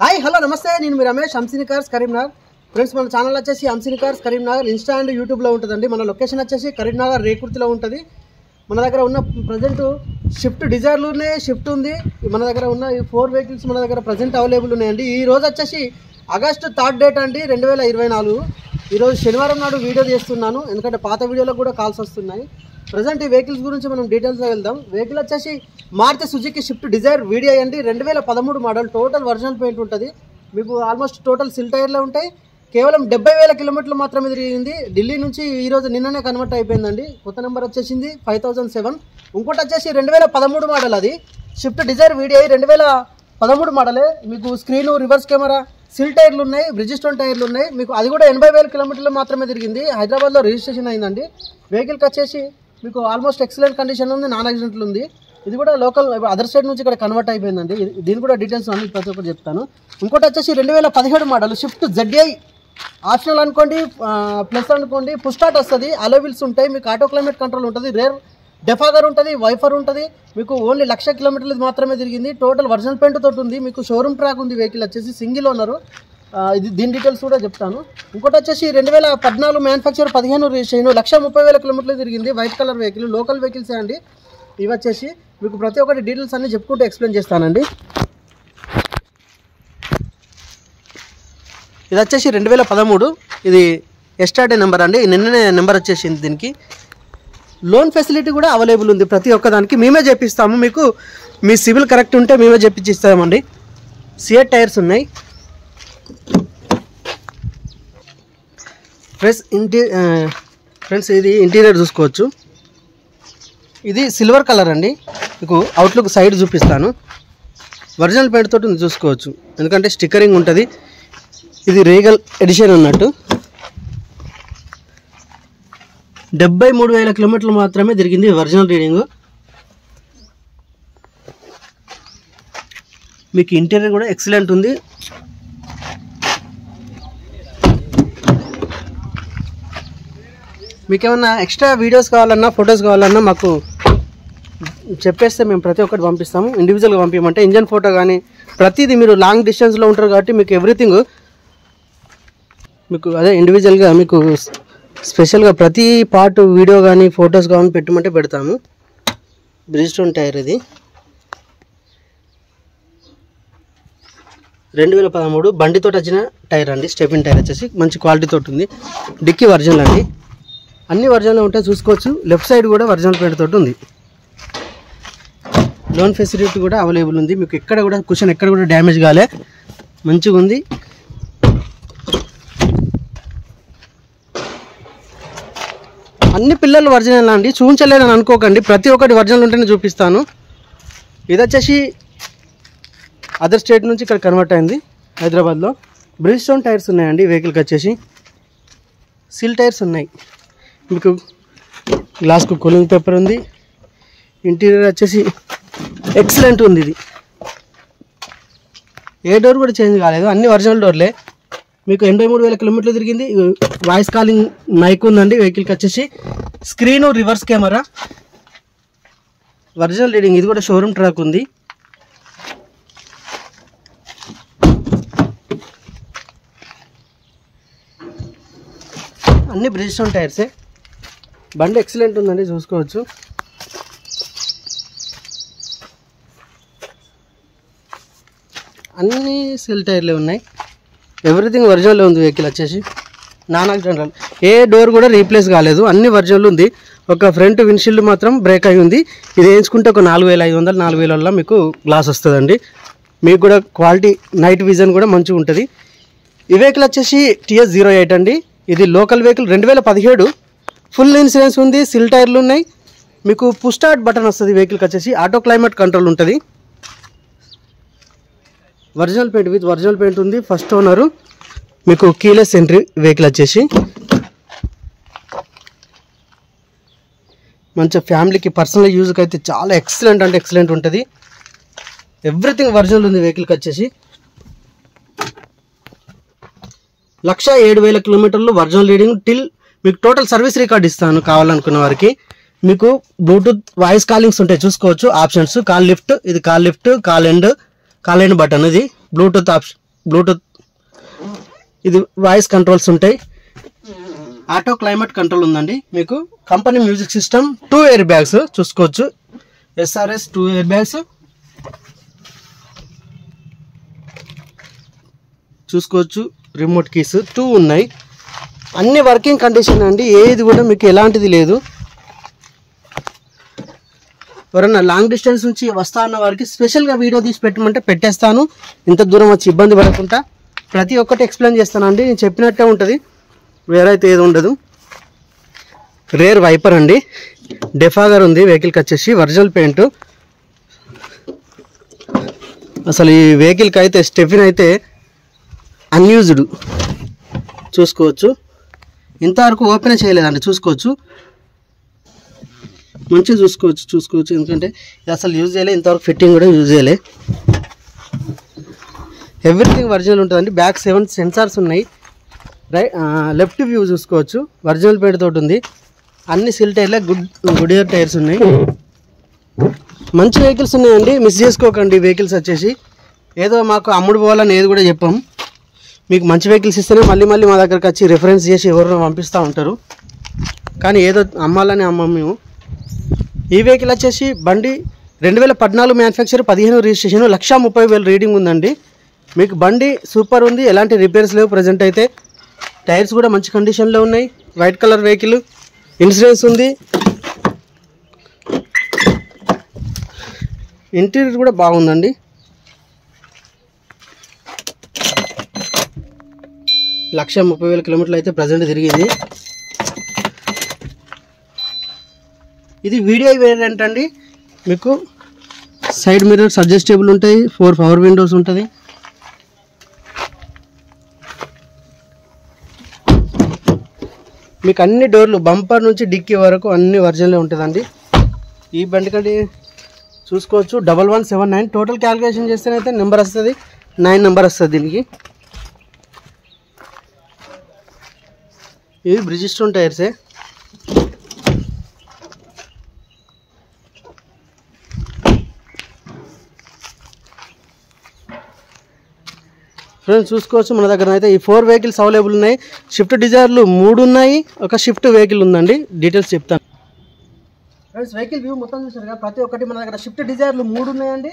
Hi hello నమస్తే, నేను మీ Ramesh, Hamsini cars Karimnagar. Friends, మన ఛానల్ వచ్చేసి Hamsini cars Karimnagar Insta and యూట్యూబ్లో ఉంటుందండి. మన లొకేషన్ వచ్చేసి కరీంనగర్ రేకుర్తిలో ఉంటుంది. మన దగ్గర ఉన్న ప్రజెంట్ షిఫ్ట్ డిజైర్లోనే షిఫ్ట్ ఉంది. మన దగ్గర ఉన్న ఈ 4 వెహికల్స్ మన దగ్గర ప్రజెంట్ అవైలబుల్ ఉన్నాయండి. ఈ రోజు వచ్చేసి ఆగస్టు 3 డేట్ అండి 2024. ఈరోజు శనివారం నాడు వీడియో చేస్తున్నాను, ఎందుకంటే పాత వీడియోలో కూడా కాల్స్ వస్తున్నాయి. ప్రజెంట్ ఈ వెహికల్స్ గురించి మనం డీటెయిల్స్లో వెళ్దాం. వెహికల్ వచ్చేసి Maruti Suzuki Swift Dzire video అండి, 2013 మోడల్. టోటల్ ఒరిజినల్ పెయింట్ ఉంటుంది మీకు. ఆల్మోస్ట్ టోటల్ సిల్ టైర్లో ఉంటాయి. కేవలం 70,000 కిలోమీటర్లు మాత్రమే తిరిగింది. ఢిల్లీ నుంచి ఈరోజు నిన్ననే కన్వర్ట్ అయిపోయిందండి. కొత్త నెంబర్ వచ్చేసింది 5007. ఇంకోటి వచ్చేసి 2013 మోడల్. అది షిఫ్ట్ డిజైర్ వీడియో 2013 మోడలే. మీకు స్క్రీను, రివర్స్ కెమెరా, సిల్ టైర్లు ఉన్నాయి, బ్రిడ్జిస్టోన్ టైర్లు ఉన్నాయి మీకు. అది కూడా 80,000 కిలోమీటర్లు మాత్రమే తిరిగింది. హైదరాబాద్లో రిజిస్ట్రేషన్ అయిందండి. వెహికల్కి వచ్చేసి మీకు ఆల్మోస్ట్ ఎక్సలెంట్ కండిషన్ ఉంది, నాన్ యాక్సిడెంట్లు ఉంది. ఇది కూడా లోకల్ అదర్ స్టేట్ నుంచి ఇక్కడ కన్వర్ట్ అయిపోయిందండి. దీని కూడా డీటెయిల్స్ అన్ని ప్రతి ఒక్కటి చెప్తాను. ఇంకోటి వచ్చేసి 2017 మోడల్ షిఫ్ట్ ZI. ఆప్షనల్ అనుకోండి, ప్లస్ అనుకోండి. పుష్ స్టార్ట్ వస్తుంది, అలో వీల్స్ ఉంటాయి మీకు. ఆటో క్లైమేట్ కంట్రోల్ ఉంటుంది, రేర్ డెఫాగర్ ఉంటుంది, వైఫర్ ఉంటుంది మీకు. ఓన్లీ 1,00,000 కిలోమీటర్లు మాత్రమే తిరిగింది. టోటల్ ఒరిజినల్ పెయింట్ తోటి ఉంది మీకు. షోరూమ్ ట్రాక్ ఉంది. వెహికల్ వచ్చేసి సింగిల్ ఓనరు. ఇది దీని డీటెయిల్స్ కూడా చెప్తాను. ఇంకోటి వచ్చేసి 2014 మ్యానుఫ్యాక్చర్ 15 రిజిస్ట్రేషన్, 1,30,000 కిలోమీటర్లు తిరిగింది. వైట్ కలర్ వెహికల్, లోకల్ వెహికల్సే అండి. ఇవి వచ్చేసి మీకు ప్రతి ఒక్కటి డీటెయిల్స్ అన్ని చెప్పుకుంటూ ఎక్స్ప్లెయిన్ చేస్తానండి. ఇది వచ్చేసి 2013. ఇది ఎస్టార్డే నెంబర్ అండి. నిన్ననే నెంబర్ వచ్చేసింది. దీనికి లోన్ ఫెసిలిటీ కూడా అవైలబుల్ ఉంది. ప్రతి ఒక్కదానికి మేమే చేపిస్తాము. మీకు మీ సివిల్ కరెక్ట్ ఉంటే మేమే చేపించిస్తామండి. సిఎట్ టైర్స్ ఉన్నాయి. ఫ్రెండ్స్ ఇది ఇంటీరియర్ చూసుకోవచ్చు. ఇది సిల్వర్ కలర్ అండి. మీకు అవుట్లుక్ సైడ్ చూపిస్తాను. ఒరిజినల్ పెయింట్ తోటి చూసుకోవచ్చు, ఎందుకంటే స్టిక్కరింగ్ ఉంటుంది. ఇది రీగల్ ఎడిషన్ అన్నట్టు. 73,000 కిలోమీటర్లు మాత్రమే తిరిగింది ఒరిజినల్ రీడింగ్. మీకు ఇంటీరియర్ కూడా ఎక్సలెంట్ ఉంది. మీకు ఏమన్నా ఎక్స్ట్రా వీడియోస్ కావాలన్నా, ఫొటోస్ కావాలన్నా మాకు చెప్పేస్తే మేము ప్రతి ఒక్కటి పంపిస్తాము. ఇండివిజువల్గా పంపించమంటే ఇంజన్ ఫోటో కానీ ప్రతిదీ. మీరు లాంగ్ డిస్టెన్స్లో ఉంటారు కాబట్టి మీకు ఎవ్రీథింగ్ మీకు అదే ఇండివిజువల్గా మీకు స్పెషల్గా ప్రతి పార్ట్ వీడియో కానీ ఫొటోస్ కానీ పెట్టమంటే పెడతాము. బ్రిడ్జిస్టోన్ టైర్ ఇది 2013 బండితో వచ్చిన టైర్ అండి. స్టెపిన్ టైర్ వచ్చేసి మంచి క్వాలిటీతో ఉంది. డిక్కీ ఒరిజినల్ అండి. అన్ని ఒరిజినల్ ఉంటాయి చూసుకోవచ్చు. లెఫ్ట్ సైడ్ కూడా ఒరిజినల్ పెయింట్ తోటి ఉంది. లోన్ ఫెసిలిటీ కూడా అవైలబుల్ ఉంది మీకు. ఎక్కడ కూడా కుషన్ ఎక్కడ కూడా డ్యామేజ్ కాలే, మంచిగా ఉంది. అన్ని పిల్లలు ఒరిజినల్ అండి. చూపించలేదని అనుకోకండి, ప్రతి ఒక్కటి ఒరిజినల్ ఉంటేనే చూపిస్తాను. ఇది వచ్చేసి అదర్ స్టేట్ నుంచి ఇక్కడ కన్వర్ట్ అయింది హైదరాబాద్లో. బ్రిడ్జిస్టోన్ టైర్స్ ఉన్నాయండి వెహికల్కి వచ్చేసి. సిల్ టైర్స్ ఉన్నాయి మీకు. గ్లాస్కు కూలింగ్ పేపర్ ఉంది. ఇంటీరియర్ వచ్చేసి ఎక్సలెంట్ ఉంది. ఇది ఏ డోర్ కూడా చేంజ్ కాలేదు, అన్ని ఒరిజినల్ డోర్లే. మీకు 83,000 కిలోమీటర్లు తిరిగింది. వాయిస్ కాలింగ్ మైక్ ఉందండి వెహికల్కి వచ్చేసి. Screen, reverse camera, original reading. ఇది కూడా షోరూమ్ ట్రాక్ ఉంది. అన్ని బ్రిడ్జిస్టోన్ టైర్సే. బండి ఎక్సలెంట్ ఉందండి చూసుకోవచ్చు. అన్ని సెల్ టైర్లే ఉన్నాయి. ఎవ్రీథింగ్ ఒరిజినల్ ఉంది వెహికల్ వచ్చేసి. నాన్ యాక్సిడెంటల్, ఏ డోర్ కూడా రీప్లేస్ కాలేదు, అన్ని ఒరిజినల్ ఉంది. ఒక ఫ్రంట్ విండ్షీల్డ్ మాత్రం బ్రేక్ అయి ఉంది. ఇది వేయించుకుంటే ఒక 4,500 4,000 మీకు గ్లాస్ వస్తుందండి. మీకు కూడా క్వాలిటీ నైట్ విజన్ కూడా మంచిగా ఉంటుంది. ఈ వెహికల్ వచ్చేసి TS08 అండి. ఇది లోకల్ వెహికల్ 2017. ఫుల్ ఇన్సూరెన్స్ ఉంది. సిల్ టైర్లు ఉన్నాయి మీకు. పుష్ స్టార్ట్ బటన్ వస్తుంది వెహికల్కి వచ్చేసి. ఆటో క్లైమేట్ కంట్రోల్ ఉంటుంది. Original paint with original paint ఉంది. ఫస్ట్ ఓనరు మీకు. కీలెస్ ఎంట్రీ వెహికల్ వచ్చేసి. మంచి ఫ్యామిలీకి పర్సనల్ యూజ్కి అయితే చాలా ఎక్సలెంట్ అంటే ఎక్సలెంట్ ఉంటుంది. ఎవ్రీథింగ్ ఒరిజినల్ ఉంది వెహికల్కి వచ్చేసి. 1,07,000 కిలోమీటర్లు ఒరిజినల్ రీడింగ్. టిల్ మీకు టోటల్ సర్వీస్ రికార్డ్ ఇస్తాను కావాలనుకున్న వారికి. మీకు బ్లూటూత్ వాయిస్ కాలింగ్స్ ఉంటాయి చూసుకోవచ్చు. ఆప్షన్స్ కాల్ లిఫ్ట్, ఇది call lift, call end button. ఇది బ్లూటూత్ ఆప్షన్ బ్లూటూత్, ఇది వాయిస్ కంట్రోల్స్ ఉంటాయి, ఆటో క్లైమేట్ కంట్రోల్ ఉందండి. మీకు company music system, 2 air bags చూసుకోవచ్చు, SRS 2 ఎయిర్ బ్యాగ్స్ చూసుకోవచ్చు. రిమోట్ కీస్ 2 ఉన్నాయి. అన్ని వర్కింగ్ కండిషన్ అండి, ఏది కూడా మీకు ఎలాంటిది లేదు. ఎవరన్నా లాంగ్ డిస్టెన్స్ నుంచి వస్తా అన్న వారికి స్పెషల్గా వీడియో తీసి పెట్టమంటే పెట్టేస్తాను. ఇంత దూరం వచ్చి ఇబ్బంది పడకుండా ప్రతి ఒక్కటి ఎక్స్ప్లెయిన్ చేస్తానండి. నేను చెప్పినట్టే ఉంటుంది, వేరైతే ఏది ఉండదు. రేర్ వైపర్ అండి, డెఫాగర్ ఉంది వెహికల్కి వచ్చేసి, ఒరిజినల్ పెయింట్. అసలు ఈ వెహికల్కి అయితే స్టెఫిన్ అయితే అన్యూజ్డ్ చూసుకోవచ్చు. ఇంతవరకు ఓపెన్ చేయలేదండి, చూసుకోవచ్చు, మంచిగా చూసుకోవచ్చు. ఎందుకంటే ఇది అసలు యూజ్ చేయలే, ఇంతవరకు ఫిట్టింగ్ కూడా యూజ్ చేయలే. ఎవ్రీథింగ్ ఒరిజినల్ ఉంటుందండి. బ్యాక్ 7 సెన్సార్స్ ఉన్నాయి. లెఫ్ట్ వ్యూ చూసుకోవచ్చు, ఒరిజినల్ పెయింట్ తోటి ఉంది. అన్ని సిల్ టైర్లే, గుడ్ ఇయర్ టైర్స్ ఉన్నాయి. మంచి వెహికల్స్ ఉన్నాయండి, మిస్ చేసుకోకండి. వెహికల్స్ వచ్చేసి ఏదో మాకు అమ్ముడు పోవాలని ఏది కూడా చెప్పాం. మీకు మంచి వెహికల్స్ ఇస్తేనే మళ్ళీ మా దగ్గరకు వచ్చి రిఫరెన్స్ చేసి ఎవరినో పంపిస్తూ ఉంటారు. కానీ ఏదో అమ్మాలని అమ్మం మేము. ఈ వెహికల్ వచ్చేసి బండి 2014 మ్యానుఫ్యాక్చర్, 15 రిజిస్ట్రేషన్, 1,30,000 రీడింగ్ ఉందండి. మీకు బండి సూపర్ ఉంది, ఎలాంటి రిపేర్స్ లేవు. ప్రజెంట్ అయితే టైర్స్ కూడా మంచి కండిషన్లో ఉన్నాయి. వైట్ కలర్ వెహికల్, ఇన్సూరెన్స్ ఉంది. ఇంటీరియర్ కూడా బాగుందండి. లక్ష 30,000 కిలోమీటర్లు అయితే ప్రజెంట్ తిరిగింది. ఇది వీడియో వేరియంట్ అండి. మీకు సైడ్ మిర్రర్స్ అడ్జస్టబుల్ ఉంటాయి, 4 పవర్ విండోస్ ఉంటుంది. మీకు అన్ని డోర్లు బంపర్ నుంచి డిక్కీ వరకు అన్ని ఒరిజినల్ ఉంటుందండి. ఈ బండి కంటే చూసుకోవచ్చు, 1179. టోటల్ క్యాలిక్యులేషన్ చేస్తేనైతే నెంబర్ వస్తుంది, 9 నెంబర్ వస్తుంది దీనికి. ఇవి బ్రిజిస్టోన్ టైర్సే. ఫ్రెండ్స్ చూసుకోవచ్చు, మన దగ్గర అయితే ఈ 4 వెహికల్స్ అవైలబుల్ ఉన్నాయి. షిఫ్ట్ డిజైర్లు 3 ఉన్నాయి, ఒక షిఫ్ట్ వెహికల్ ఉందండి. డీటెయిల్స్ చెప్తాను. ఫ్రెండ్స్ వెహికల్ వ్యూ మొత్తం చూసారు కదా, ప్రతి ఒక్కటి మన దగ్గర షిఫ్ట్ డిజైర్లు 3 ఉన్నాయండి.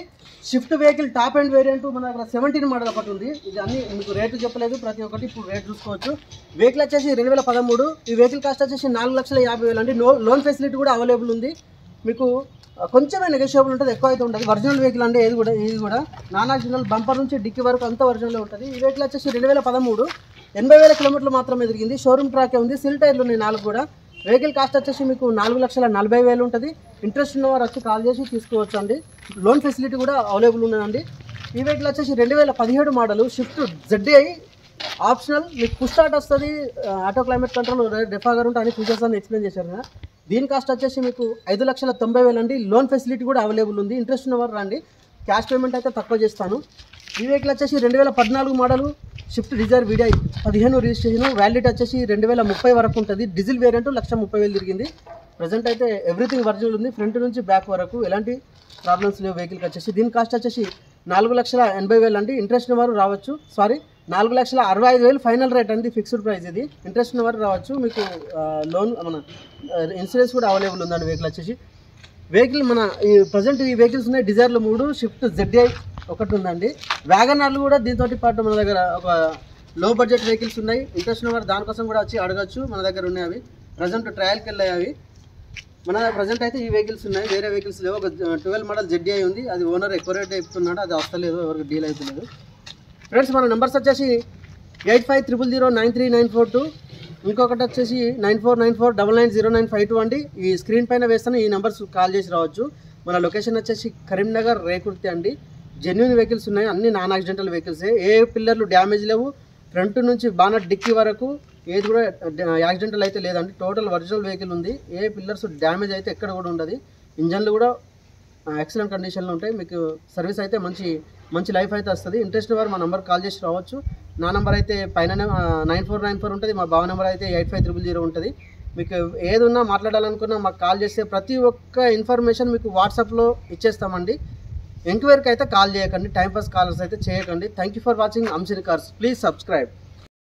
Shift vehicle top and variant మన దగ్గర 17 మోడల్ ఒకటి ఉంది. ఇది అన్ని మీకు రేటు చెప్పలేదు, ప్రతి ఒక్కటి ఇప్పుడు రేట్ చూసుకోవచ్చు. వెహికల్ వచ్చేసి 2013. ఈ వెహికల్ కాస్ట్ వచ్చేసి 4,50,000 అండి. లోన్ ఫెసిలిటీ కూడా అవైలబుల్ ఉంది. మీకు కొంచెమే నెగోషియబుల్ ఉంటుంది, ఎక్కువ అయితే ఉంటుంది. ఒరిజినల్ వెహికల్ అండి. ఇది కూడా నాన్ ఒరిజినల్, బంపర్ నుంచి డిక్కీ వరకు అంతా ఒరిజినల్ ఉంటుంది. ఈ వెహికల్ వచ్చేసి 2013, 80,000 కిలోమీటర్లు మాత్రమే తిరిగింది. షోరూమ్ ట్రాకే ఉంది, సిల్ టైర్లు ఉన్నాయి 4 కూడా. వెహికల్ కాస్ట్ వచ్చేసి మీకు 4,40,000 ఉంటుంది. ఇంట్రెస్ట్ ఉన్నవారు వచ్చి కాల్ చేసి తీసుకోవచ్చు అండి. లోన్ ఫెసిలిటీ కూడా అవైలబుల్ ఉన్నదండి. ఈ వెహికల్ వచ్చేసి 2017 మోడల్, షిఫ్ట్ ZDI ఆప్షనల్. మీకు పుష్ స్టార్ట్ వస్తుంది, ఆటో క్లైమేట్ కంట్రోల్, డెఫాగర్ ఉంటుంది, అన్ని ఫీచర్స్ అని ఎక్స్ప్లెయిన్ చేశారు కదా. దీని కాస్ట్ వచ్చేసి మీకు 5,90,000 అండి. లోన్ ఫెసిలిటీ కూడా అవైలబుల్ ఉంది. ఇంట్రెస్ట్ ఉన్నవారు రండి, క్యాష్ పేమెంట్ అయితే తక్కువ చేస్తాను. ఈ వెహికల్ వచ్చేసి 2014 model, Swift Dzire VDI 15 registration, validity వచ్చేసి 2030 వరకు ఉంటుంది. డీజిల్ వేరియంట్ 1,30,000 తిరిగింది. ప్రజెంట్ అయితే ఎవ్రీథింగ్ ఒరిజినల్ ఉంది, ఫ్రంట్ నుంచి బ్యాక్ వరకు ఎలాంటి ప్రాబ్లమ్స్ లేవు వెహికల్కి వచ్చేసి. దీని కాస్ట్ వచ్చేసి 4,80,000 అండి. ఇంట్రెస్ట్ ఉన్నవారు రావచ్చు. 4,65,000 ఫైనల్ రేట్ అండి, ఫిక్స్డ్ ప్రైస్ ఇది. ఇంట్రెస్ట్ ఉన్నవారు రావచ్చు. మీకు లోన్ మన ఇన్సూరెన్స్ కూడా అవైలబుల్ ఉందండి. వెహికల్ వచ్చేసి వెహికల్ మన ఈ ప్రజెంట్ ఈ వెహికల్స్ ఉన్నాయి. డిజైర్లు 3, షిఫ్ట్ ZDI ఒకటి ఉందండి. వ్యాగనార్లు కూడా దీంతో పాటు మన దగ్గర ఒక లో బడ్జెట్ వెహికల్స్ ఉన్నాయి. ఇంట్రెస్ట్ ఉన్నవారు దానికోసం కూడా వచ్చి అడగచ్చు, మన దగ్గర ఉన్నాయి. అవి ప్రజెంట్ ట్రయల్కి వెళ్ళాయి. అవి మన ప్రజెంట్ అయితే ఈ వెహికల్స్ ఉన్నాయి, వేరే వెహికల్స్ లేవు. ఒక 12 మోడల్ ZDI ఉంది, అది ఓనర్ ఎక్కువ రేట్ చెప్తున్నాడు, అది వస్తలేదు, ఎవరికి డీల్ అవుతలేదు. ఫ్రెండ్స్ మన నెంబర్స్ వచ్చేసి 8500093942, ఇంకొకటి వచ్చేసి 9494990952 అండి. ఈ స్క్రీన్ పైన వేస్తాను, ఈ నెంబర్స్ కాల్ చేసి రావచ్చు. మన లొకేషన్ వచ్చేసి కరీంనగర్ రేకుర్తి అండి. జెన్యూన్ వెహికల్స్ ఉన్నాయి, అన్ని నాన్ యాక్సిడెంటల్ వెహికల్సే. ఏ పిల్లర్లు డ్యామేజ్ లేవు, ఫ్రంట్ నుంచి బానట్ డిక్కీ వరకు ఏది కూడా యాక్సిడెంటల్ అయితే లేదండి. టోటల్ ఒరిజినల్ వెహికల్ ఉంది. ఏ పిల్లర్స్ డ్యామేజ్ అయితే ఎక్కడ కూడా ఉండదు. ఇంజన్లు కూడా ఎక్సలెంట్ కండిషన్లో ఉంటాయి. మీకు సర్వీస్ అయితే మంచి లైఫ్ అయితే వస్తుంది. ఇంట్రెస్ట్ వారు మా నెంబర్ కాల్ చేసి రావచ్చు. నా నెంబర్ అయితే పైన 9494 ఉంటుంది, మా బావ నెంబర్ అయితే 8500 ఉంటుంది. మీకు ఏదున్నా మాట్లాడాలనుకున్నా మాకు కాల్ చేస్తే ప్రతి ఒక్క ఇన్ఫర్మేషన్ మీకు వాట్సాప్లో ఇచ్చేస్తామండి. ఎంక్వైరీకి అయితే కాల్ చేయకండి, టైంపాస్ కాలర్స్ అయితే చేయకండి. థ్యాంక్ యూ ఫర్ వాచింగ్ అంశిని కార్స్. Please subscribe.